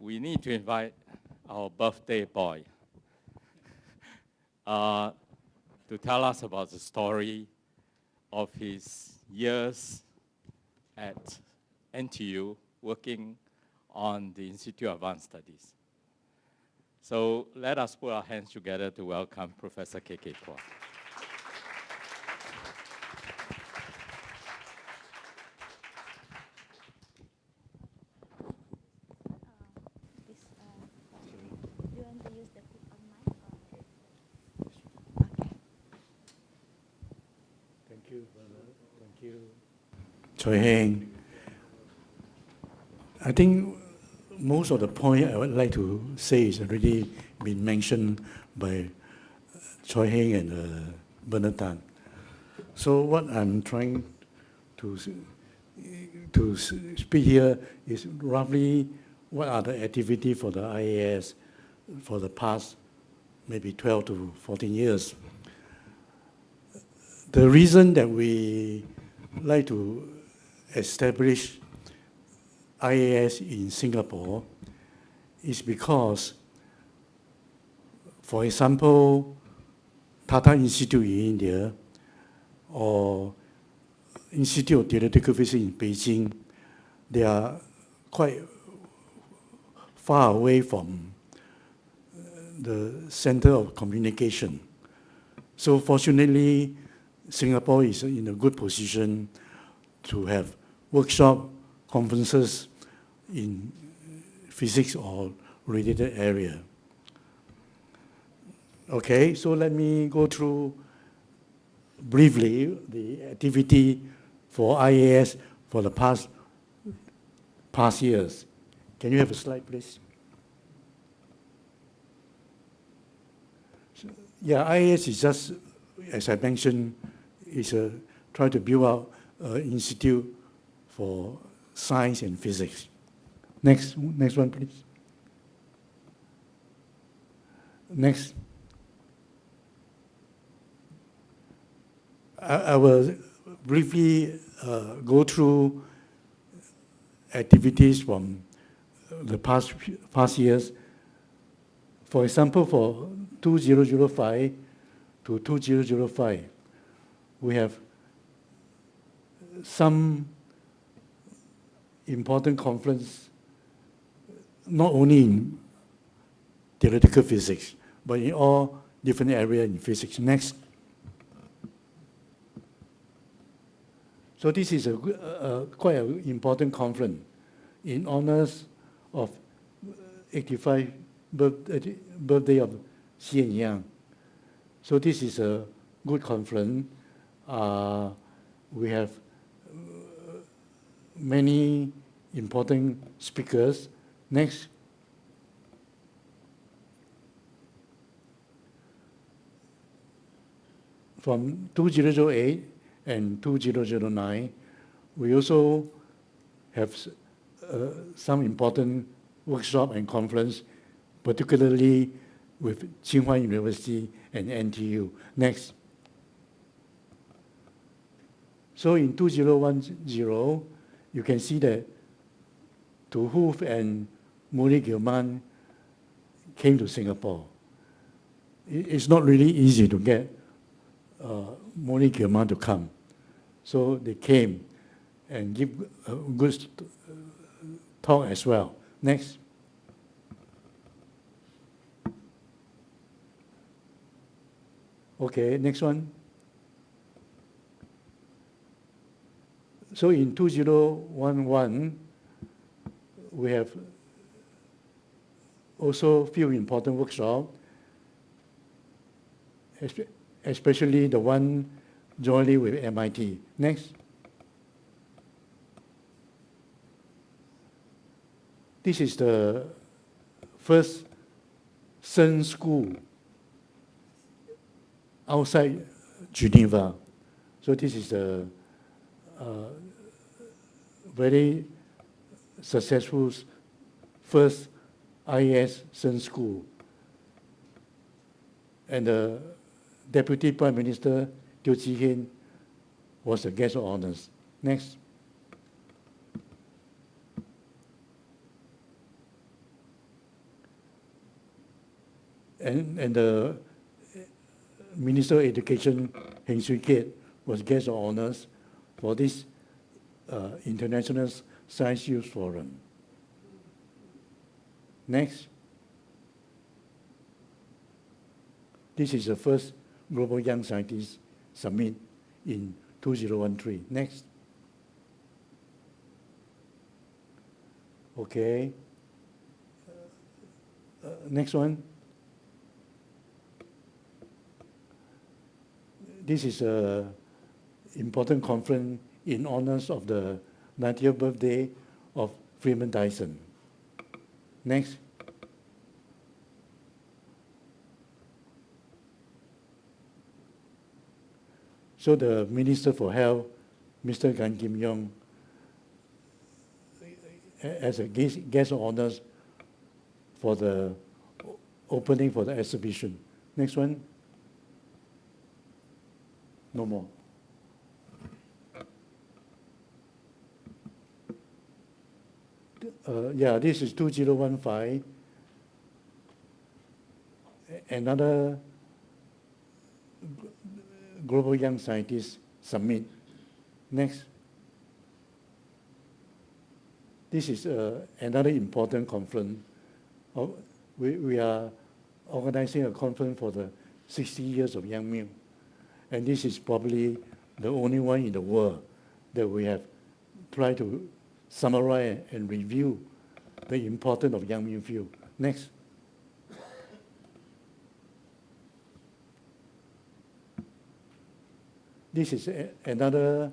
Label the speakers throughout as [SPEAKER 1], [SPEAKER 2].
[SPEAKER 1] we need to invite our birthday boy to tell us about the story of his years at NTU working on the Institute of Advanced Studies. So let us put our hands together to welcome Professor Phua.
[SPEAKER 2] Choi Heng. I think most of the point I would like to say is already been mentioned by Choi Heng and Bernard Tan. So what I'm trying to speak here is roughly what are the activities for the IAS for the past maybe 12 to 14 years. The reason that we like to establish IAS in Singapore is because, for example, Tata Institute in India or Institute of Theoretical Physics in Beijing, they are quite far away from the center of communication. So fortunately, Singapore is in a good position to have workshop, conferences in physics or related area. Okay, so let me go through briefly the activity for IAS for the past years. Can you have a slide, please? So, yeah, IAS is just, as I mentioned, is try to build up an institute for science and physics. Next one, please. Next. I will briefly go through activities from the past years. For example, for 2005 to 2005, we have some important conference, not only in theoretical physics, but in all different areas in physics. Next. So this is quite an important conference in honors of 85th birthday of Xi and Yang. So this is a good conference. We have many important speakers. Next. From 2008 and 2009, we also have some important workshop and conference, particularly with Nanyang University and NTU. Next. So in 2010, you can see that Tu Hoof and Murray Gilman came to Singapore. It's not really easy to get Murray Gilman to come. So they came and give a good talk as well. Next. Okay, next one. So in 2011, we have also a few important workshops, especially the one jointly with MIT. Next. This is the first CERN school outside Geneva. So this is a very successful first IAS CERN school. And the Deputy Prime Minister, Teo Chee Hean, was the guest of honors. Next. and the Minister of Education, Heng Swee Keat, was guest of honors for this International Science Youth Forum. Next. This is the first Global Young Scientists Summit in 2013. Next. Okay. Next one. This is an important conference in honors of the 90th birthday of Freeman Dyson. Next. So the Minister for Health, Mr. Gan Kim Yong, as a guest of honors for the opening for the exhibition. Next one. No more. Yeah, this is 2015. Another Global Young Scientists Summit. Next. This is another important conference. We are organizing a conference for the 60 years of Young Milk. And this is probably the only one in the world that we have tried to summarize and review the importance of Young Milk field. Next. This is another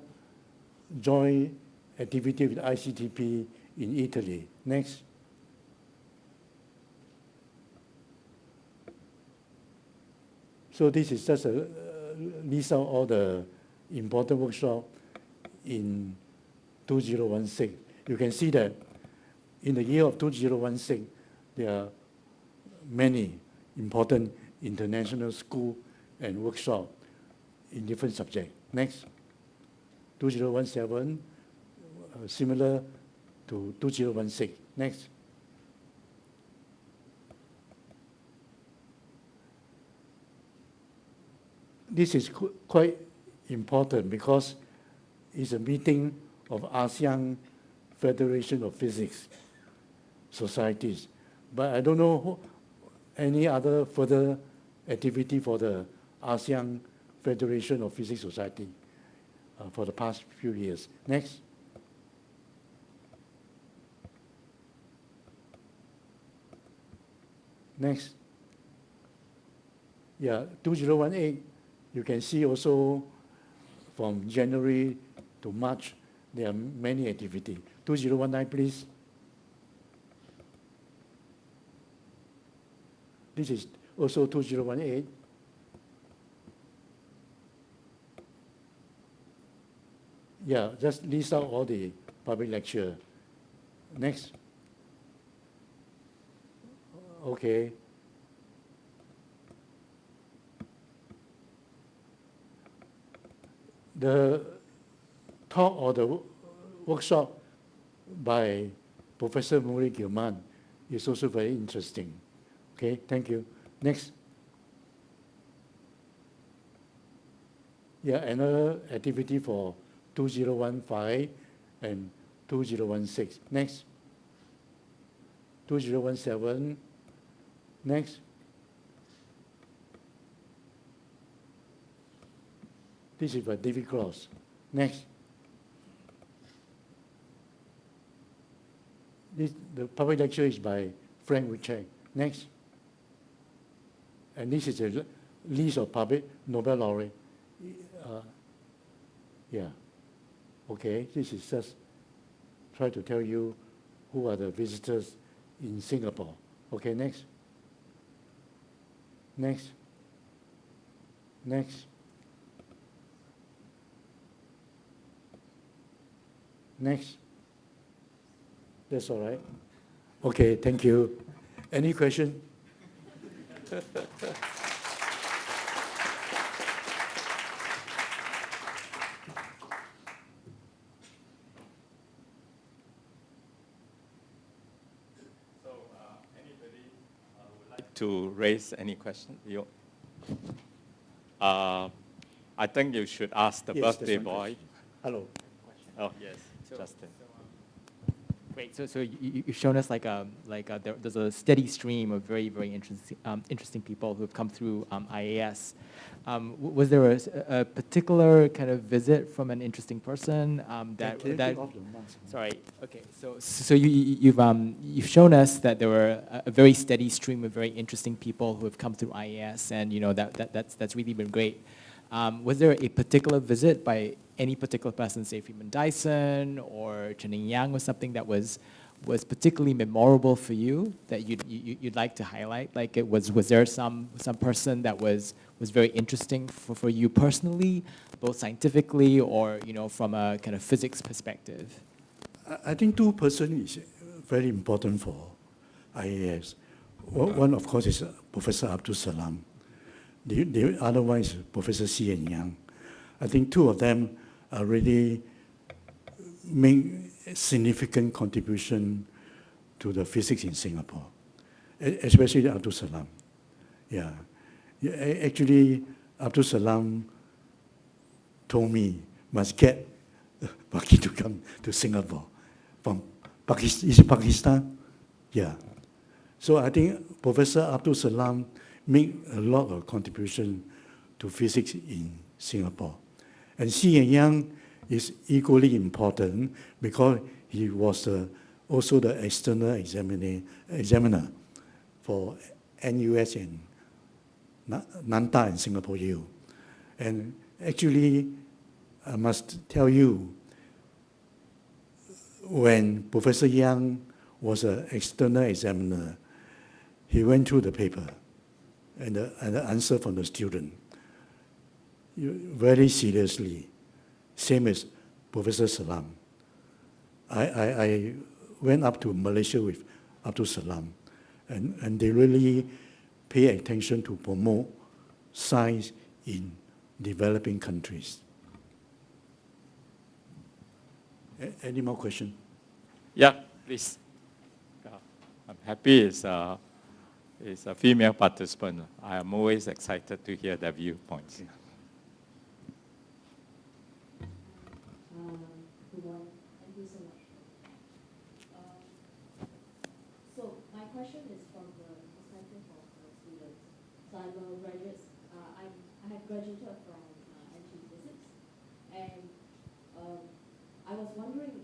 [SPEAKER 2] joint activity with ICTP in Italy. Next. So this is just a list out all the important workshops in 2016. You can see that in the year of 2016, there are many important international school and workshops in different subjects. Next. 2017, similar to 2016. Next. This is quite important because it's a meeting of ASEAN Federation of Physics Societies. But I don't know any other further activity for the ASEAN Federation of Physics Society for the past few years. Next. Next. Yeah, 2018, you can see also from January to March, there are many activities. 2019, please. This is also 2018. Yeah, just list out all the public lecture. Next. Okay. The talk or the workshop by Professor Muri Gilman is also very interesting. Okay, thank you. Next. Yeah, another activity for 2015 and 2016. Next. 2017. Next. This is by David Cross. Next. The public lecture is by Frank Wichek. Next. And this is a list of public Nobel laureate. Yeah. Okay, this is just try to tell you who are the visitors in Singapore. Okay, next. Next. Next. Next. That's all right. Okay, thank you. Any question?
[SPEAKER 1] So anybody would like to raise any question? I think you should ask the
[SPEAKER 2] Yes,
[SPEAKER 1] birthday
[SPEAKER 2] there's one
[SPEAKER 1] boy.
[SPEAKER 2] question. Hello.
[SPEAKER 1] Oh, yes, Justin.
[SPEAKER 3] Great. So you've shown us there's a steady stream of very interesting people who have come through IAS. Was there a particular kind of visit from an interesting person that
[SPEAKER 2] Can you take off the mask?
[SPEAKER 3] Sorry. Okay. So you've shown us that there were a very steady stream of very interesting people who have come through IAS, and that's really been great. Was there a particular visit by any particular person, say Freeman Dyson or Chen Yang, or something that was particularly memorable for you that you'd like to highlight? Like, was there some person that was very interesting for you personally, both scientifically or from a kind of physics perspective?
[SPEAKER 2] I think two persons is very important for IAS. One, of course, is Professor Abdul Salam. The other one is Professor Xian Yang. I think two of them are really make significant contribution to the physics in Singapore, especially Abdul Salam. Yeah. Actually, Abdul Salam told me must get Paki to come to Singapore from Pakistan. Is it Pakistan? Yeah. So I think Professor Abdul Salam made a lot of contribution to physics in Singapore. And Xi Yang is equally important because he was also the external examiner for NUS and NANTA and Singapore U. And actually, I must tell you, when Professor Yang was an external examiner, he went through the paper and the answer from the student very seriously, same as Professor Salam. I went up to Malaysia with Abdul Salam, and they really pay attention to promote science in developing countries. Any more questions?
[SPEAKER 1] Yeah, please. I'm happy it's a female participant. I am always excited to hear their viewpoints.
[SPEAKER 4] Good morning. Thank you so much. So my question is from the perspective of the students. So I'm a graduate. I have graduated from NTU Physics, and I was wondering,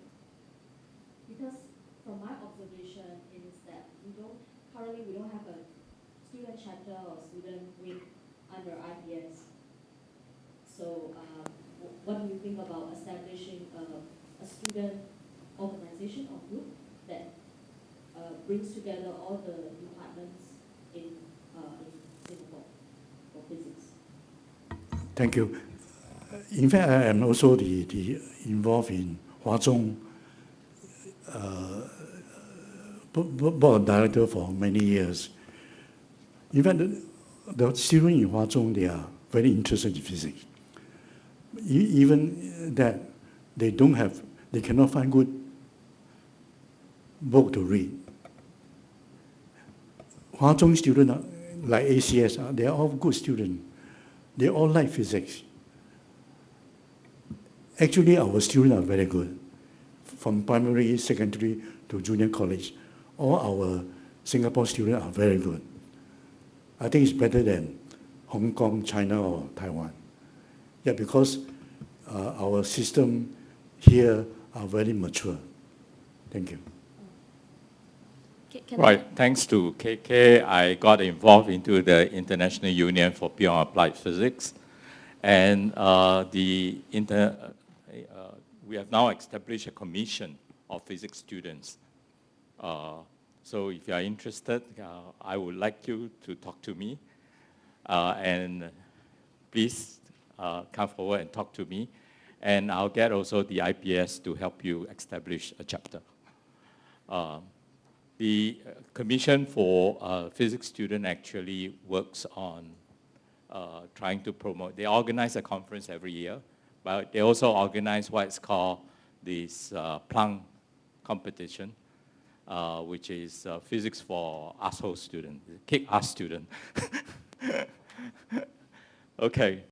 [SPEAKER 4] because from my observation is that we don't have a student chapter or student wing under IPS. So what do you think about establishing a student organization or group that brings together all the departments in Singapore for physics?
[SPEAKER 2] Thank you. In fact, I am also involved in Hua Zhong board director for many years. In fact, the students in Hua Zhong, they are very interested in physics. Even that they cannot find good book to read. Hua Zhong students, like ACS, they are all good students. They all like physics. Actually, our students are very good. From primary, secondary to junior college, all our Singapore students are very good. I think it's better than Hong Kong, China, or Taiwan. Yeah, because our system here are very mature. Thank you.
[SPEAKER 1] Right, thanks to KK, I got involved into the International Union for Pure Applied Physics. And we have now established a commission of physics students. So if you are interested, I would like you to talk to me. And please come forward and talk to me. And I'll get also the IPS to help you establish a chapter. The Commission for Physics Students actually works on trying to promote. They organize a conference every year, but they also organize what's called this Planck competition. which is physics for asshole student, kick ass student. Okay.